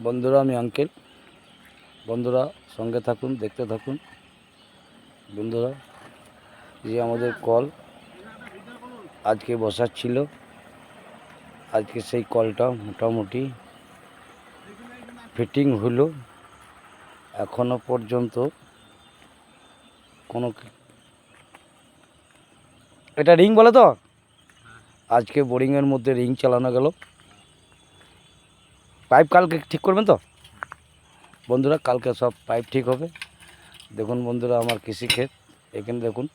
বন্ধুরা আমি আঙ্কেল। বন্ধুরা সঙ্গে থাকুন, দেখতে থাকুন। বন্ধুরা যে আমাদের কল আজকে বসাচ্ছিল, আজকে সেই কলটা মোটামুটি ফিটিং হলো। এখনো পর্যন্ত কোনো এটা রিং বলে তো, আজকে বোরিংয়ের মধ্যে রিং চালানো গেল। পাইপ কালকে ঠিক করবেন তো বন্ধুরা, কালকে সব পাইপ ঠিক হবে। দেখুন বন্ধুরা আমার কৃষিক্ষেত, এখানে দেখুন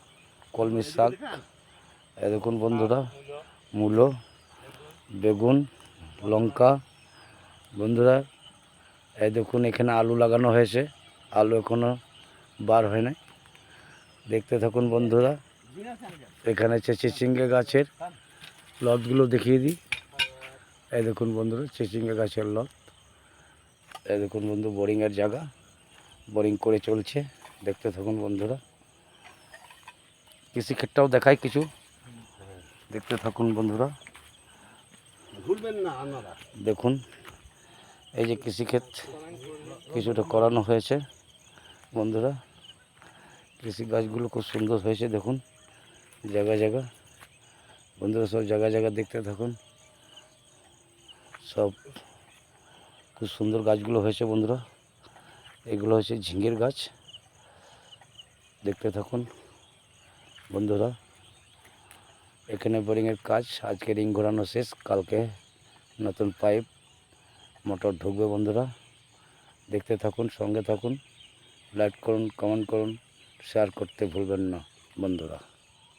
কলমি শাক, দেখুন বন্ধুরা মূলো, বেগুন, লঙ্কা। বন্ধুরা এই দেখুন এখানে আলু লাগানো হয়েছে, আলু এখনও বার হয় নাই। দেখতে থাকুন বন্ধুরা। এখানে চিচিঙ্গা গাছের লতগুলো দেখিয়ে দিই। এই দেখুন বন্ধুরা চিচিঙ্গা গাছের লত। এই দেখুন বন্ধু বোরিংয়ের জায়গা, বোরিং করে চলছে। দেখতে থাকুন বন্ধুরা, কৃষিক্ষেতটাও দেখায় কিছু, দেখতে থাকুন বন্ধুরা। দেখুন এই যে কৃষিক্ষেত কিছুটা করানো হয়েছে বন্ধুরা। কৃষি গাছগুলো খুব সুন্দর হয়েছে, দেখুন জায়গা জায়গা। বন্ধুরা সব জায়গা জায়গা দেখতে থাকুন, সব খুব সুন্দর গাছগুলো হয়েছে বন্ধুরা। এগুলো হচ্ছে ঝিঙের গাছ, দেখতে থাকুন বন্ধুরা। এখানে বোরিংয়ের কাজ, আজকে রিং ঘোরানো শেষ, কালকে নতুন পাইপ মোটর ঢুকবে বন্ধুরা। দেখতে থাকুন, সঙ্গে থাকুন, লাইক করুন, কমেন্ট করুন, শেয়ার করতে ভুলবেন না বন্ধুরা।